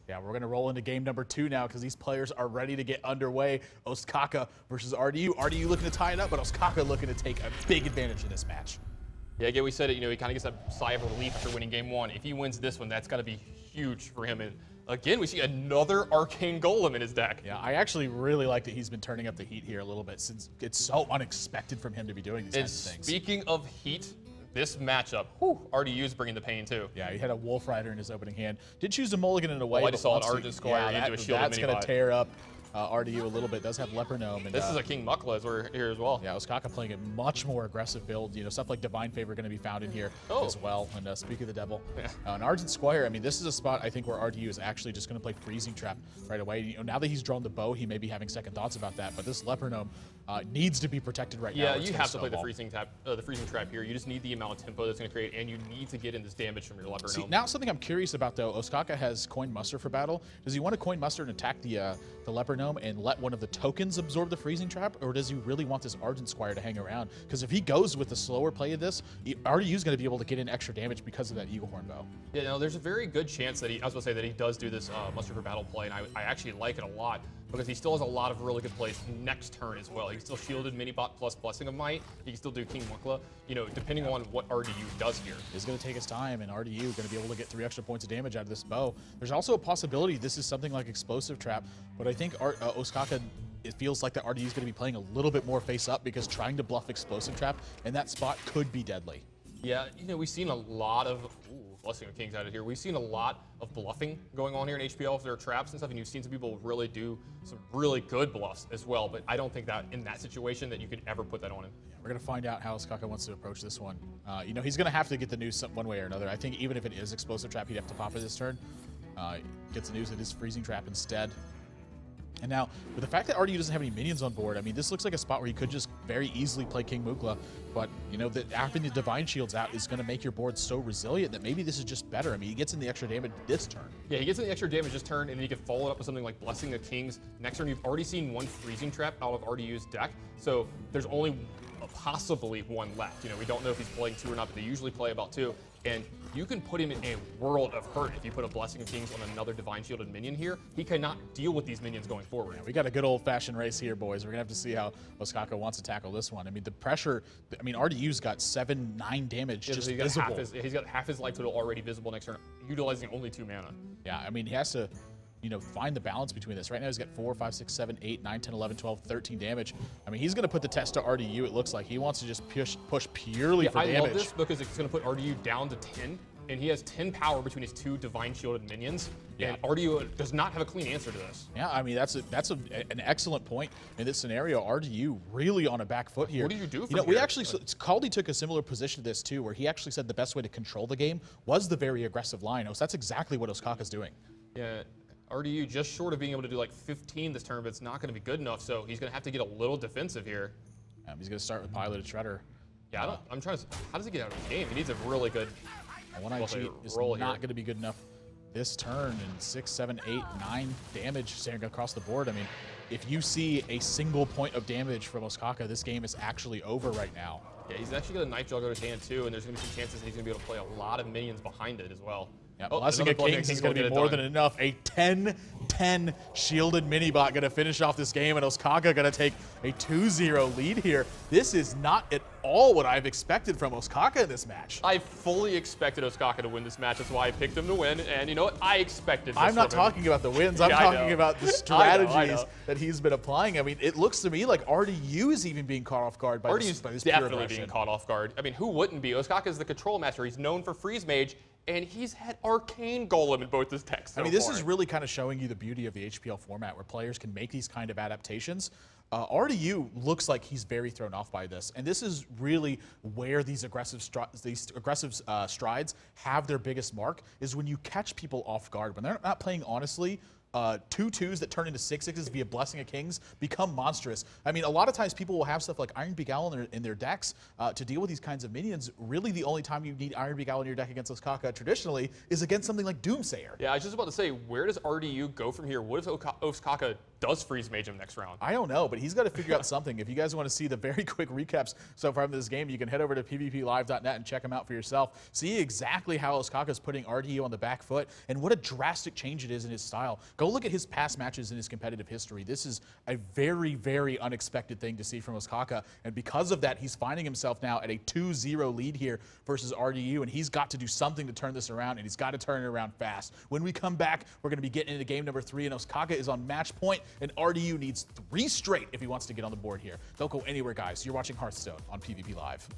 Yeah, we're going to roll into game number 2 now because these players are ready to get underway. Ostkaka versus RDU. RDU looking to tie it up, but Ostkaka looking to take a big advantage in this match. Yeah, again, we said it, he kind of gets that sigh of relief after winning game 1. If he wins this one, that's got to be huge for him. And again, we see another Arcane Golem in his deck. Yeah, I actually really like that he's been turning up the heat here a little bit since it's so unexpected from him to be doing these kinds of things. Speaking of heat, this matchup, RDU's bringing the pain too. Yeah, he had a Wolf Rider in his opening hand. Did choose a mulligan in a way. I just saw an Argent Squire into a shielded That's going to tear up RDU a little bit. Does have Leper Gnome. And, this is a King Mukla as we're here as well. Yeah, Ostkaka playing a much more aggressive build. Stuff like Divine Favor going to be found in here as well. And Speak of the Devil. An Argent Squire, I mean, this is a spot I think where RDU is actually just going to play Freezing Trap right away. Now that he's drawn the bow, he may be having second thoughts about that. But this Leper Gnome needs to be protected right now. Yeah, you have to play the Freezing Trap here. You just need the amount of tempo that's going to create, and you need to get in this damage from your Leper Gnome. Now something I'm curious about though, Ostkaka has Coin Muster for battle. Does he want to Coin Muster and attack the Leper Gnome and let one of the tokens absorb the Freezing Trap, or does he really want this Argent Squire to hang around? Because if he goes with the slower play of this, RDU's going to be able to get in extra damage because of that Eaglehorn Bow. Yeah, no, there's a very good chance that I was going to say that he does do this Muster for Battle play, and I actually like it a lot because he still has a lot of really good plays next turn as well. He can still shielded Minibot plus Blessing of Might. He can still do King Mukla, depending on what RDU does here. He's going to take his time, and RDU going to be able to get 3 extra points of damage out of this bow. There's also a possibility this is something like Explosive Trap, but I think Ostkaka, it feels like that RDU is going to be playing a little bit more face up because trying to bluff Explosive Trap in that spot could be deadly. Yeah, we've seen a lot of Blessing of Kings out of here. We've seen a lot of bluffing going on here in HPL with their traps and stuff, and you've seen some people really do some really good bluffs as well. But I don't think that in that situation that you could ever put that on him. Yeah, we're gonna find out how Ostkaka wants to approach this one. He's gonna have to get the news one way or another. I think even if it is Explosive Trap, he'd have to pop it this turn. Gets the news that it is Freezing Trap instead. And now, with the fact that RDU doesn't have any minions on board, I mean, this looks like a spot where you could just very easily play King Mukla, but, that having the Divine Shields out is going to make your board so resilient that maybe this is just better. I mean, he gets in the extra damage this turn. Yeah, he gets in the extra damage this turn, and then you can follow it up with something like Blessing of Kings. Next turn, you've already seen 1 Freezing Trap out of RDU's deck, so there's only possibly 1 left. We don't know if he's playing 2 or not, but they usually play about 2. And you can put him in a world of hurt if you put a Blessing of Kings on another Divine Shielded minion here. He cannot deal with these minions going forward. Yeah, we got a good old-fashioned race here, boys. We're going to have to see how Ostkaka wants to tackle this one. I mean, the pressure, RDU's got 7-9 damage just visible. He's got half his life total already visible next turn, utilizing only 2 mana. Yeah, I mean, he has to find the balance between this. Right now he's got 4, 5, 6, 7, 8, 9, 10, 11, 12, 13 damage. I mean, he's going to put the test to RDU, it looks like. He wants to just push purely for damage. I love this because it's going to put RDU down to 10, and he has 10 power between his 2 Divine Shielded minions, and RDU does not have a clean answer to this. Yeah, I mean, that's an excellent point in this scenario. RDU really on a back foot here. What do you do from here? We actually, Caldy took a similar position to this too, where he actually said the best way to control the game was the very aggressive line. So that's exactly what Ostkaka's doing. Yeah. RDU just short of being able to do like 15 this turn, but it's not going to be good enough, so he's going to have to get a little defensive here. He's going to start with Piloted Shredder. Yeah, I'm trying to... How does he get out of the game? He needs a really good... One-Eye Cheat is not going to be good enough this turn, and 6, 7, 8, 9 damage staring across the board. I mean, if you see a single point of damage from Ostkaka, this game is actually over right now. Yeah, he's actually got a Night Juggle to his hand too, and there's going to be some chances that he's going to be able to play a lot of minions behind it as well. Yeah, Blessing of Kings is going to be more than enough. A 10-10 shielded mini-bot going to finish off this game, and Ostkaka going to take a 2-0 lead here. This is not at all what I've expected from Ostkaka in this match. I fully expected Ostkaka to win this match. That's why I picked him to win, and you know what? I expected this. I'm not talking about the wins. I'm talking about the strategies that he's been applying. I mean, it looks to me like RDU is even being caught off guard by this definitely being caught off guard. I mean, who wouldn't be? Ostkaka is the control master. He's known for Freeze Mage, and he's had Arcane Golem in both his decks so I mean, this is really kind of showing you the beauty of the HPL format where players can make these kind of adaptations. RDU looks like he's very thrown off by this, and this is really where these aggressive strides have their biggest mark, is when you catch people off guard. When they're not playing honestly, 2/2s that turn into 6/6s via Blessing of Kings become monstrous. I mean, a lot of times people will have stuff like Iron Beak Owl in their decks to deal with these kinds of minions. Really, the only time you need Iron Beak Owl in your deck against Ostkaka traditionally is against something like Doomsayer. Yeah, I was just about to say, where does RDU go from here? What if Ostkaka does freeze Mage him next round? I don't know, but he's got to figure out something. If you guys want to see the very quick recaps so far from this game, you can head over to pvplive.net and check them out for yourself. See exactly how Ostkaka is putting RDU on the back foot and what a drastic change it is in his style. Go look at his past matches in his competitive history. This is a very, very unexpected thing to see from Ostkaka, and because of that, he's finding himself now at a 2-0 lead here versus RDU, and he's got to do something to turn this around, and he's got to turn it around fast. When we come back, we're going to be getting into game number 3, and Ostkaka is on match point, and RDU needs 3 straight if he wants to get on the board here. Don't go anywhere, guys. You're watching Hearthstone on PvP Live.